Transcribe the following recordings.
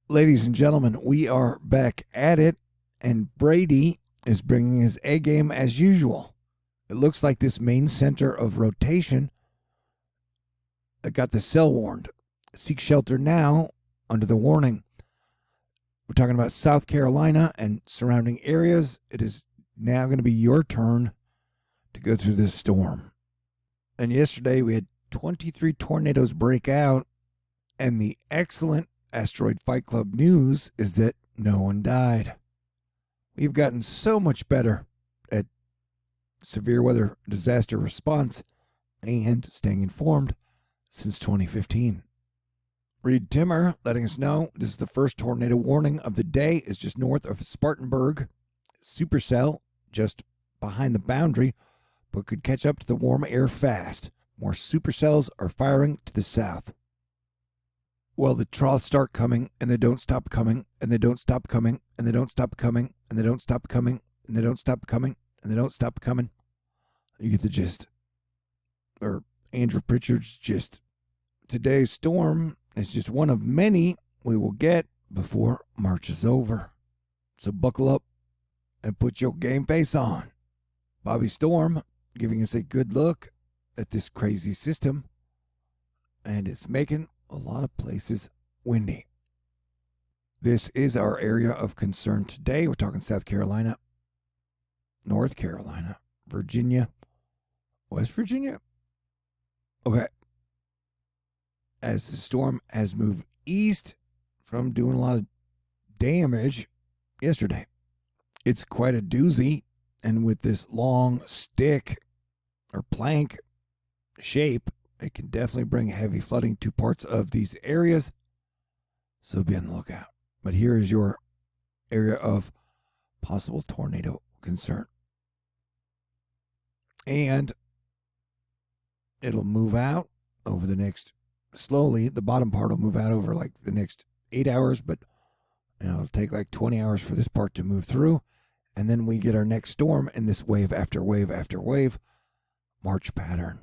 Ladies and gentlemen, we are back at it, and Brady is bringing his A game as usual. It looks like this main center of rotation got the cell warned. Seek shelter now under the warning. We're talking about South Carolina and surrounding areas. It is now going to be your turn to go through this storm. And yesterday we had 23 tornadoes break out, and the excellent Asteroid Fight Club news is that no one died. We've gotten so much better at severe weather disaster response and staying informed since 2015. Reed Timmer letting us know this is the first tornado warning of the day, is just north of Spartanburg. Supercell just behind the boundary, but could catch up to the warm air fast. More supercells are firing to the south. Well, the troughs start coming, and they don't stop coming, and they don't stop coming, and they don't stop coming, and they don't stop coming, and they don't stop coming, and they don't stop coming. You get the gist. Or Andrew Pritchard's gist. Today's storm is just one of many we will get before March is over. So buckle up and put your game face on. Bobby Storm giving us a good look at this crazy system, and it's making a lot of places windy. This is our area of concern today. We're talking South Carolina, North Carolina, Virginia, West Virginia. Okay. As the storm has moved east from doing a lot of damage yesterday, it's quite a doozy. And with this long stick or plank shape, it can definitely bring heavy flooding to parts of these areas. So be on the lookout. But here is your area of possible tornado concern. And it'll move out over the next, slowly, the bottom part will move out over like the next 8 hours, but it'll take like 20 hours for this part to move through. And then we get our next storm in this wave after wave after wave March pattern.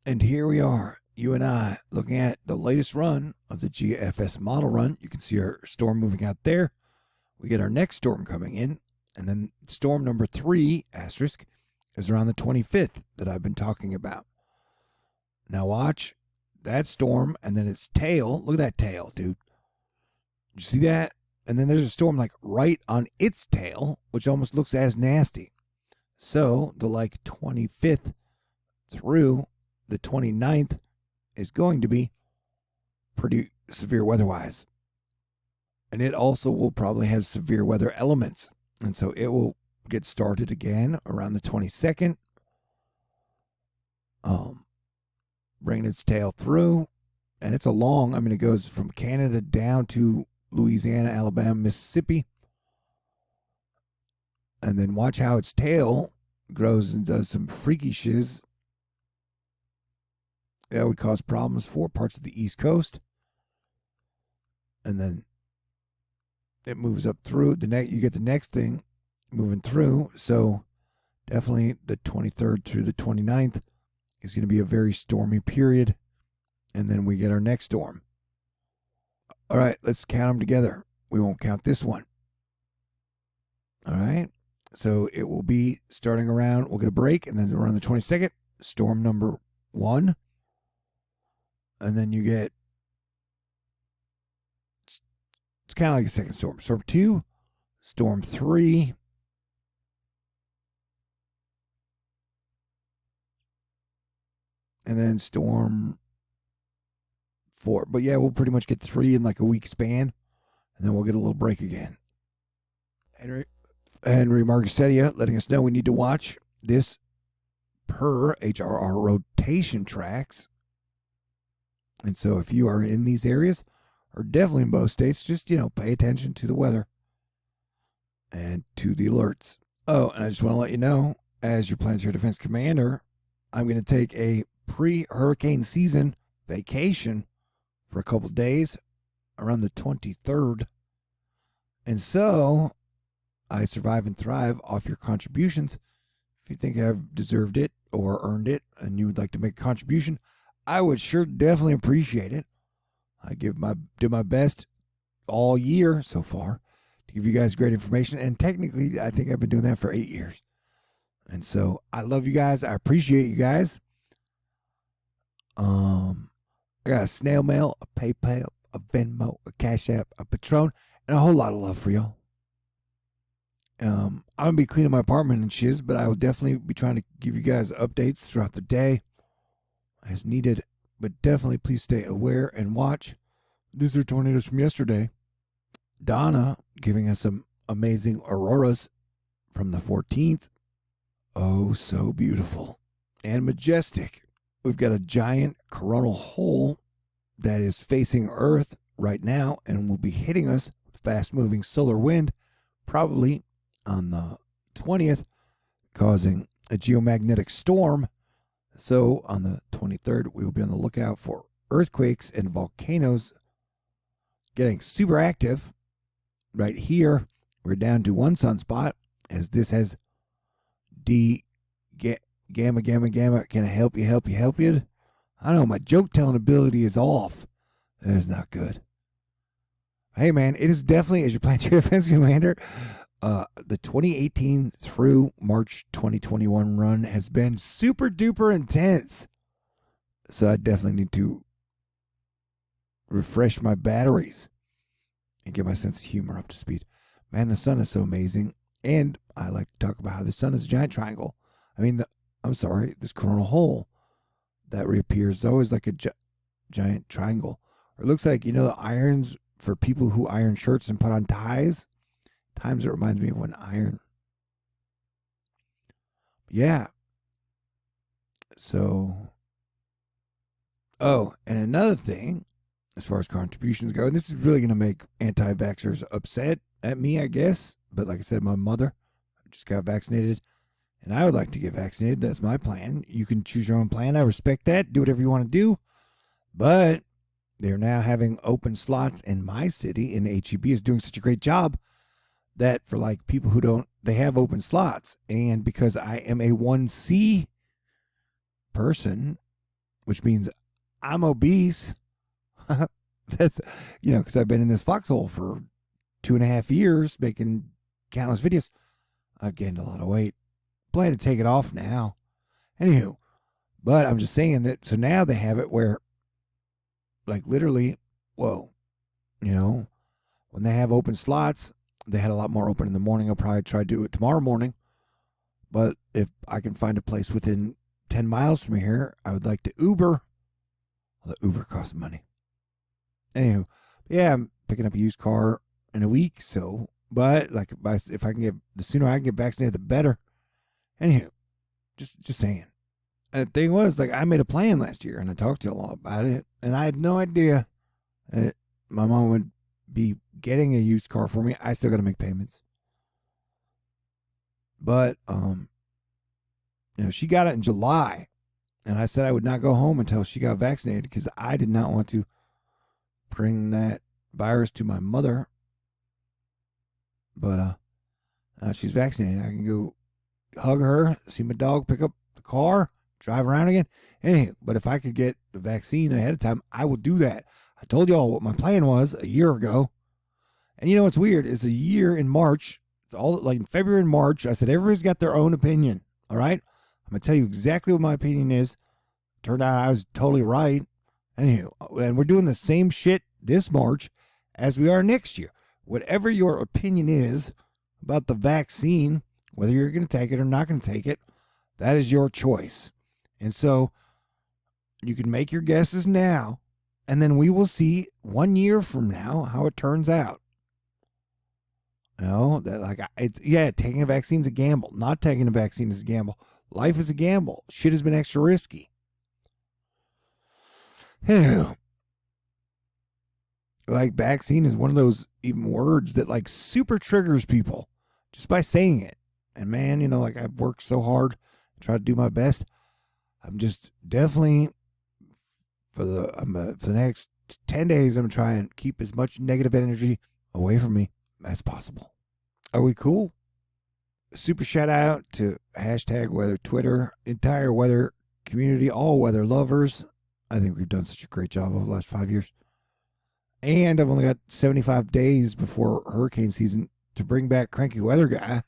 And here we are, you and I, looking at the latest run of the GFS model run. You can see our storm moving out there. We get our next storm coming in, and then storm number 3, asterisk, is around the 25th that I've been talking about. Now watch that storm, and then its tail. Look at that tail, dude. Did you see that? And then there's a storm like right on its tail, which almost looks as nasty. So the like 25th through the 29th is going to be pretty severe weather-wise. And it also will probably have severe weather elements. And so it will get started again around the 22nd. Bringing its tail through. And it's a long, it goes from Canada down to Louisiana, Alabama, Mississippi. And then watch how its tail grows and does some freaky shiz. That would cause problems for parts of the East Coast. And then it moves up through. You get the next thing moving through. So definitely the 23rd through the 29th is going to be a very stormy period. And then we get our next storm. All right, let's count them together. We won't count this one. All right. So it will be starting around, we'll get a break, and then around the 22nd, storm number 1. And then you get, it's kind of like a second storm. Storm 2, storm 3, and then storm 4. But yeah, we'll pretty much get 3 in like a week span, and then we'll get a little break again. Henry Margisetia letting us know we need to watch this per HRR rotation tracks. And so if you are in these areas, or definitely in both states, just, pay attention to the weather and to the alerts. Oh, and I just want to let you know, as your Planetary Defense Commander, I'm going to take a pre-hurricane season vacation for a couple days around the 23rd. And so I survive and thrive off your contributions. If you think I've deserved it or earned it and you would like to make a contribution, I would sure definitely appreciate it. I did my best all year so far to give you guys great information. And technically, I think I've been doing that for 8 years. And so I love you guys. I appreciate you guys. I got a snail mail, a PayPal, a Venmo, a Cash App, a Patron, and a whole lot of love for y'all. I'm going to be cleaning my apartment and shiz, but I will definitely be trying to give you guys updates throughout the day as needed. But definitely please stay aware and watch. These are tornadoes from yesterday. Donna giving us some amazing auroras from the 14th. Oh, so beautiful and majestic. We've got a giant coronal hole that is facing Earth right now and will be hitting us with fast-moving solar wind, probably on the 20th, causing a geomagnetic storm. So on the 23rd, we will be on the lookout for earthquakes and volcanoes getting super active. Right here, we're down to one sunspot, as this has gamma. Can I help you? I don't know, my joke telling ability is off. That is not good. Hey man, it is definitely, as your Planetary Defense Commander, the 2018 through March 2021 run has been super duper intense. So I definitely need to refresh my batteries and get my sense of humor up to speed. Man, the sun is so amazing. And I like to talk about how the sun is a giant triangle. This coronal hole that reappears is always like a giant triangle. Or it looks like, the irons for people who iron shirts and put on ties. Times it reminds me of when iron. Yeah. So. Oh, and another thing, as far as contributions go, and this is really going to make anti-vaxxers upset at me, I guess. But like I said, my mother just got vaccinated, and I would like to get vaccinated. That's my plan. You can choose your own plan. I respect that. Do whatever you want to do. But they're now having open slots in my city, and HEB is doing such a great job that for like people who don't, they have open slots. And because I am a 1C person, which means I'm obese, that's, because I've been in this foxhole for 2.5 years making countless videos. I gained a lot of weight. Plan to take it off now. Anywho, but I'm just saying that, so now they have it where, like literally, when they have open slots, they had a lot more open in the morning. I'll probably try to do it tomorrow morning. But if I can find a place within 10 miles from here, I would like to Uber. Well, the Uber costs money. Anywho, yeah, I'm picking up a used car in a week, so, but like if I can get, the sooner I can get vaccinated, the better. Anywho, just saying. The thing was, like, I made a plan last year, and I talked to you a lot about it, and I had no idea that my mom would be getting a used car for me. I still got to make payments. But, she got it in July, and I said I would not go home until she got vaccinated because I did not want to bring that virus to my mother. But she's vaccinated. I can go hug her, see my dog, pick up the car, drive around again. Anyway, but if I could get the vaccine ahead of time, I will do that. I told y'all what my plan was a year ago. And you know what's weird is a year in March, it's all like in February and March, I said everybody's got their own opinion. All right? I'm going to tell you exactly what my opinion is. Turned out I was totally right. Anywho, and we're doing the same shit this March as we are next year. Whatever your opinion is about the vaccine, whether you're going to take it or not going to take it, that is your choice. And so you can make your guesses now, and then we will see 1 year from now how it turns out. Taking a vaccine is a gamble. Not taking a vaccine is a gamble. Life is a gamble. Shit has been extra risky. Like, vaccine is one of those even words that like super triggers people just by saying it. And man, I've worked so hard, try to do my best. I'm just definitely for the next 10 days, I'm trying to keep as much negative energy away from me as possible. Are we cool? Super shout out to #weather Twitter, entire weather community, all weather lovers. I think we've done such a great job over the last 5 years. And I've only got 75 days before hurricane season to bring back Cranky Weather Guy.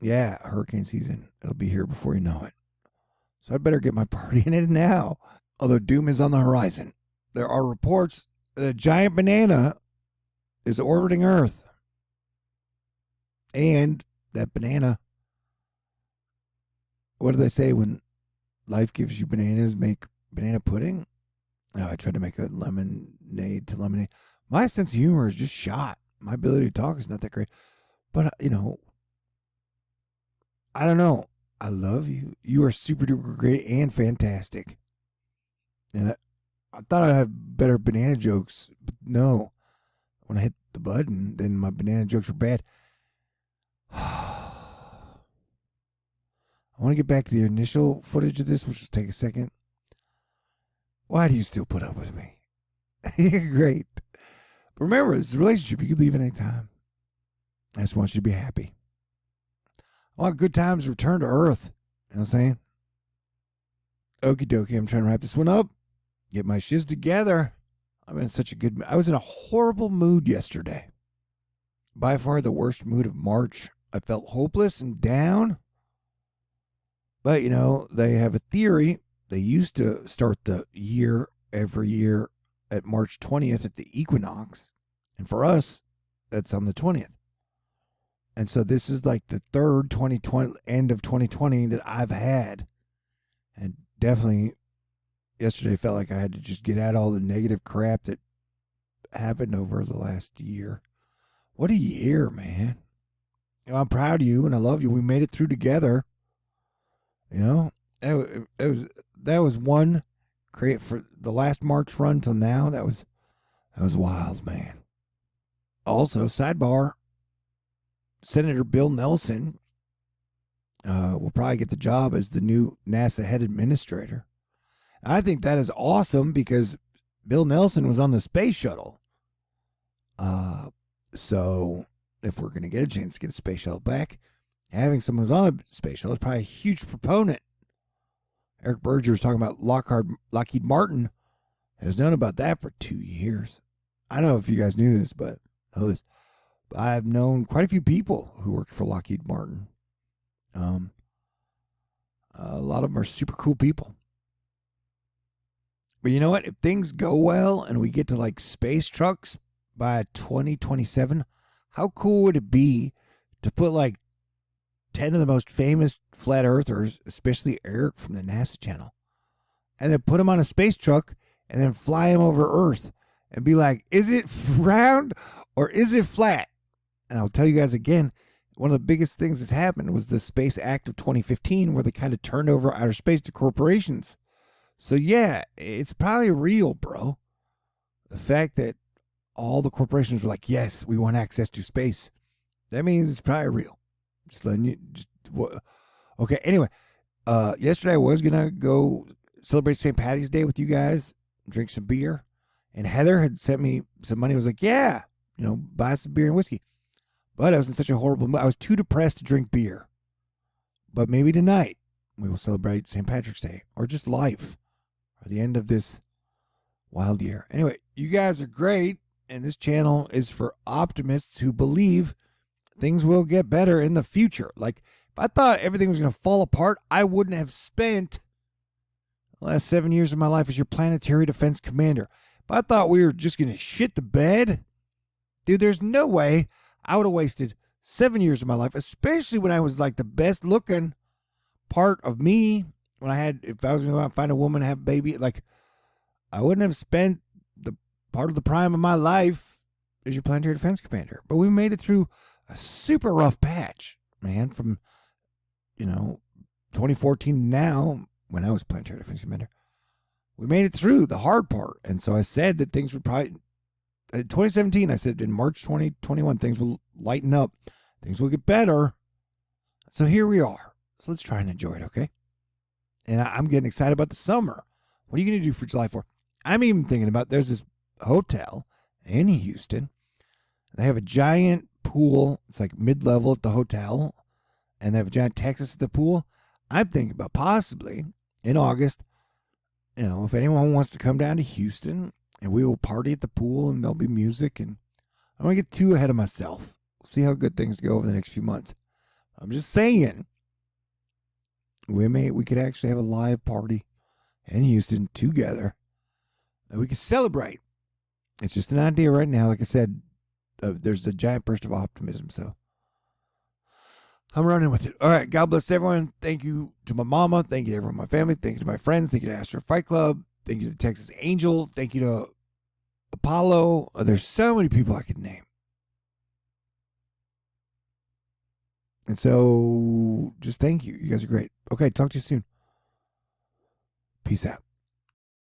Yeah, hurricane season. It'll be here before you know it. So I'd better get my party in it now. Although doom is on the horizon. There are reports that a giant banana is orbiting Earth. And that banana, what do they say when life gives you bananas? Make banana pudding? Oh, I tried to make a lemonade to lemonade. My sense of humor is just shot. My ability to talk is not that great. But, I don't know. I love you. You are super duper great and fantastic. And I thought I'd have better banana jokes, but no. When I hit the button, then my banana jokes were bad. I want to get back to the initial footage of this, which will take a second. Why do you still put up with me? You're great. But remember, this is a relationship. You can leave at any time. I just want you to be happy. I want good times return to Earth. You know what I'm saying? Okie dokie, I'm trying to wrap this one up. Get my shiz together. I'm in such a good mood. I was in a horrible mood yesterday. By far the worst mood of March. I felt hopeless and down. But, they have a theory. They used to start the year every year at March 20th at the equinox. And for us, that's on the 20th. And so this is like the third 2020, end of 2020 that I've had. And definitely yesterday felt like I had to just get out all the negative crap that happened over the last year. What a year, man. I'm proud of you and I love you. We made it through together. That was one great for the last March run till now. That was wild, man. Also, sidebar, Senator Bill Nelson will probably get the job as the new NASA head administrator. I think that is awesome because Bill Nelson was on the space shuttle. So if we're going to get a chance to get a space shuttle back, having someone who's on a space shuttle is probably a huge proponent. Eric Berger was talking about Lockheed Martin has known about that for 2 years. I don't know if you guys knew this, but I've known quite a few people who worked for Lockheed Martin. A lot of them are super cool people. But you know what? If things go well and we get to like space trucks by 2027, how cool would it be to put like 10 of the most famous flat earthers, especially Eric from the NASA channel, and then put them on a space truck and then fly them over Earth and be like, is it round or is it flat? And I'll tell you guys again, one of the biggest things that's happened was the Space Act of 2015, where they kind of turned over outer space to corporations. So yeah, it's probably real, bro. The fact that all the corporations were like, yes, we want access to space. That means it's probably real. Just letting you, okay. Anyway, yesterday I was going to go celebrate St. Patty's Day with you guys, drink some beer. And Heather had sent me some money. I was like, yeah, buy some beer and whiskey. But I was in such a horrible mood. I was too depressed to drink beer. But maybe tonight we will celebrate St. Patrick's Day or just life or the end of this wild year. Anyway, you guys are great. And this channel is for optimists who believe things will get better in the future. Like, if I thought everything was going to fall apart, I wouldn't have spent the last 7 years of my life as your planetary defense commander. If I thought we were just going to shit the bed, dude, there's no way I would have wasted 7 years of my life, especially when I was like the best looking part of me. When if I was going to go out and find a woman and have a baby, like, I wouldn't have spent the part of the prime of my life as your planetary defense commander. But we made it through a super rough patch, man, from 2014 to now, when I was planetary defense commander. We made it through the hard part. And so I said that things would probably, in 2017, I said in March 2021, things will lighten up. Things will get better. So here we are. So let's try and enjoy it, okay? And I'm getting excited about the summer. What are you going to do for July 4th? I'm even thinking about, there's this hotel in Houston. They have a giant pool. It's like mid-level at the hotel. And they have a giant Texas at the pool. I'm thinking about possibly in August if anyone wants to come down to Houston, and we will party at the pool, and there'll be music, and I don't want to get too ahead of myself. We'll see how good things go over the next few months. I'm just saying, we could actually have a live party in Houston together, and we could celebrate. It's just an idea right now. Like I said, there's a giant burst of optimism, so I'm running with it. All right, God bless everyone. Thank you to my mama. Thank you to everyone in my family. Thank you to my friends. Thank you to Astro Fight Club. Thank you to Texas Angel. Thank you to Apollo. There's so many people I could name. And so just thank you. You guys are great. Okay, talk to you soon. Peace out.